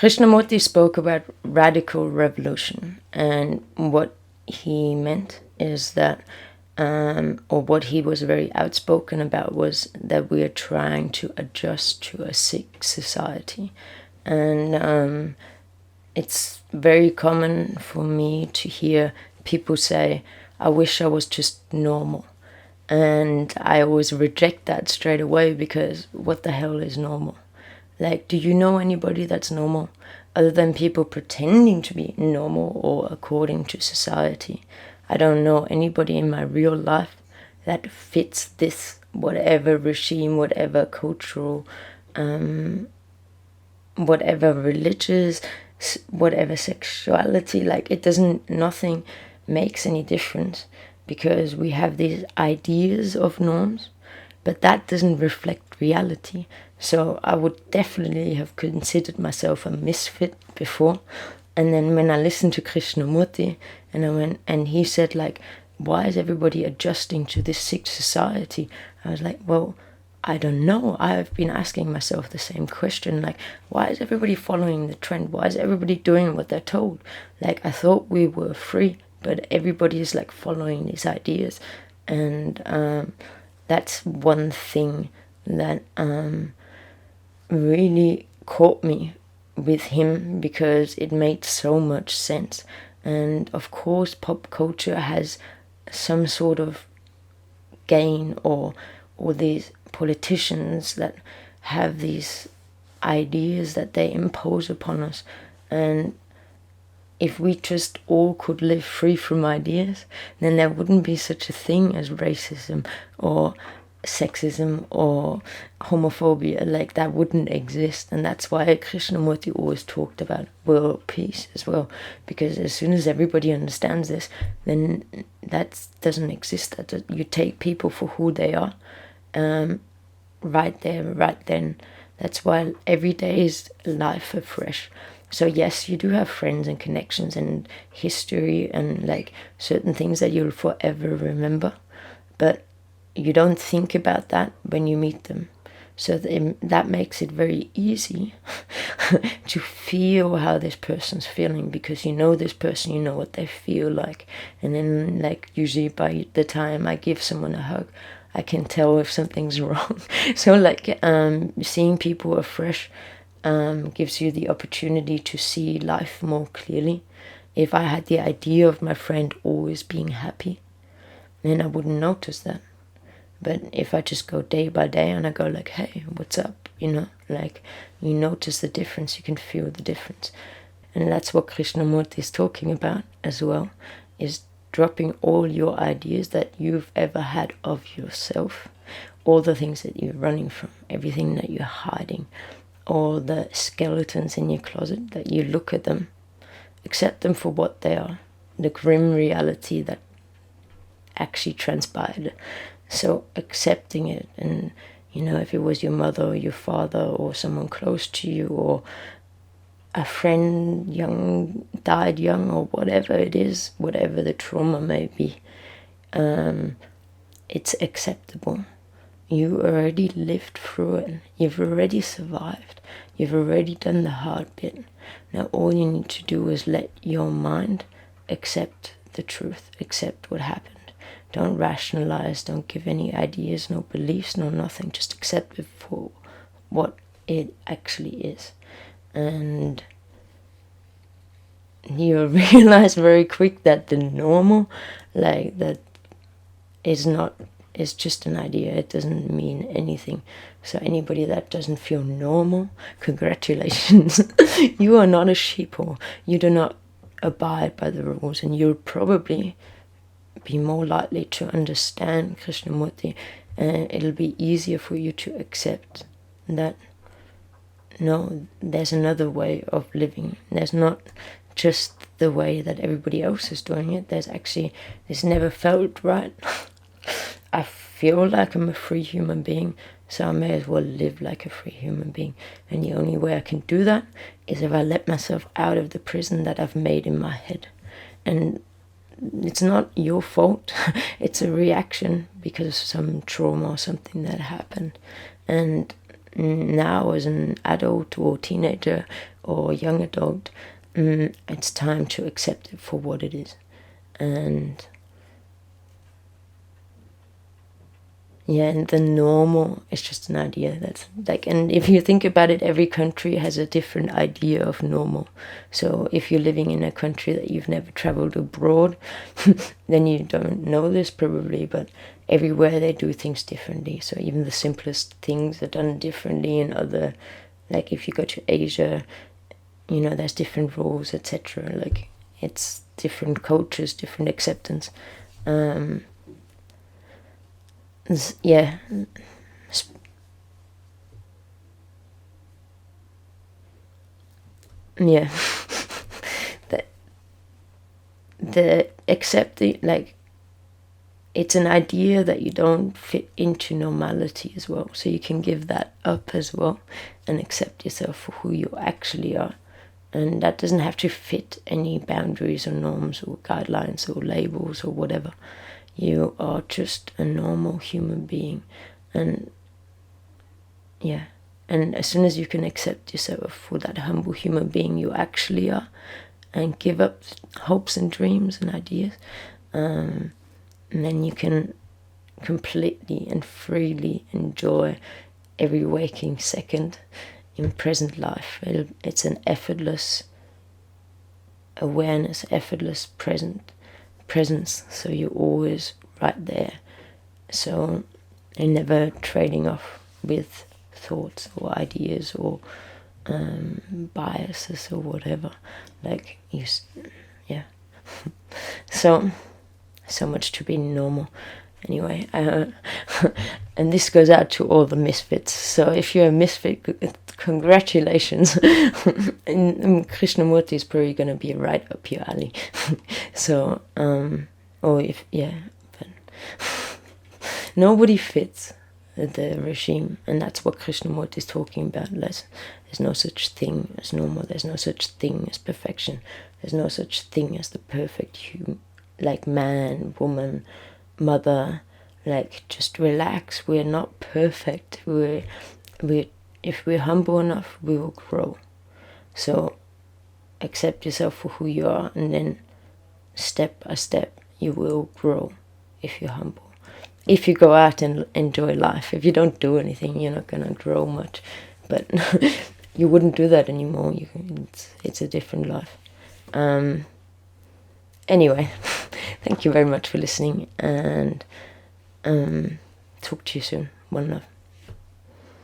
Krishnamurti spoke about radical revolution, and what he meant is that, or what he was very outspoken about, was that we are trying to adjust to a sick society. And it's very common for me to hear people say, I wish I was just normal. And I always reject that straight away, because what the hell is normal? Like, do you know anybody that's normal? Other than people pretending to be normal or according to society. I don't know anybody in my real life that fits this, whatever regime, whatever cultural, whatever religious, whatever sexuality. Like, it doesn't, nothing makes any difference, because we have these ideas of norms, but that doesn't reflect reality. So I would definitely have considered myself a misfit before. And then when I listened to Krishnamurti, and I went, and he said, like, why is everybody adjusting to this sick society? I was like, well, I don't know. I've been asking myself the same question. Like, why is everybody following the trend? Why is everybody doing what they're told? Like, I thought we were free, but everybody is like following these ideas. And that's one thing that really caught me with him, because it made so much sense. And of course pop culture has some sort of gain, or these politicians that have these ideas that they impose upon us. And if we just all could live free from ideas, then there wouldn't be such a thing as racism or sexism or homophobia. Like, that wouldn't exist. And that's why Krishnamurti always talked about world peace as well, because as soon as everybody understands this, then that doesn't exist. That you take people for who they are, right there, right then. That's why every day is life afresh. So yes, you do have friends and connections and history and like certain things that you'll forever remember, but you don't think about that when you meet them. So that makes it very easy to feel how this person's feeling, because you know this person, you know what they feel like. And then, like, usually by the time I give someone a hug, I can tell if something's wrong. So like seeing people afresh gives you the opportunity to see life more clearly. If I had the idea of my friend always being happy, then I wouldn't notice that. But if I just go day by day and I go like, hey, what's up? You know, like, you notice the difference, you can feel the difference. And that's what Krishnamurti is talking about as well, is dropping all your ideas that you've ever had of yourself, all the things that you're running from, everything that you're hiding, all the skeletons in your closet, that you look at them, accept them for what they are, the grim reality that actually transpired. So accepting it, and you know, if it was your mother or your father or someone close to you, or a friend died young, or whatever it is, whatever the trauma may be, it's acceptable. You already lived through it. You've already survived. You've already done the hard bit. Now all you need to do is let your mind accept the truth, accept what happened. Don't rationalize, don't give any ideas, no beliefs, no nothing. Just accept it for what it actually is. And you'll realize very quick that the normal, like, that is not, is just an idea. It doesn't mean anything. So anybody that doesn't feel normal, congratulations. You are not a sheeple. You do not abide by the rules, and you'll probably be more likely to understand Krishnamurti, and it'll be easier for you to accept that no, there's another way of living. There's not just the way that everybody else is doing it. There's actually, this never felt right. I feel like I'm a free human being, so I may as well live like a free human being. And the only way I can do that is if I let myself out of the prison that I've made in my head. And it's not your fault. It's a reaction because of some trauma or something that happened. And now as an adult or teenager or young adult, it's time to accept it for what it is. And yeah, and the normal is just an idea that's like, and if you think about it, every country has a different idea of normal. So if you're living in a country that you've never traveled abroad, then you don't know this probably, but everywhere they do things differently. So even the simplest things are done differently in other, like if you go to Asia, you know, there's different rules, etc. Like it's different cultures, different acceptance. Yeah. Yeah. the accepting, like, it's an idea that you don't fit into normality as well, so you can give that up as well and accept yourself for who you actually are. And that doesn't have to fit any boundaries or norms or guidelines or labels or whatever. You are just a normal human being. And yeah, and as soon as you can accept yourself for that humble human being you actually are, and give up hopes and dreams and ideas, and then you can completely and freely enjoy every waking second in present life. It's an effortless awareness, effortless presence, so you're always right there. So you're never trading off with thoughts or ideas or biases or whatever. Like yeah. so much to be normal. Anyway, and this goes out to all the misfits. So if you're a misfit, congratulations. and Krishnamurti is probably going to be right up your alley. So, or if, yeah, but nobody fits the regime, and that's what Krishnamurti is talking about. There's no such thing as normal. There's no such thing as perfection. There's no such thing as the perfect human, like man, woman, mother. Like, just relax. We're not perfect. If we're humble enough, we will grow. So accept yourself for who you are, and then step by step you will grow if you're humble. If you go out and enjoy life. If you don't do anything, you're not gonna grow much. But you wouldn't do that anymore. It's a different life. Anyway, thank you very much for listening, and talk to you soon. One love.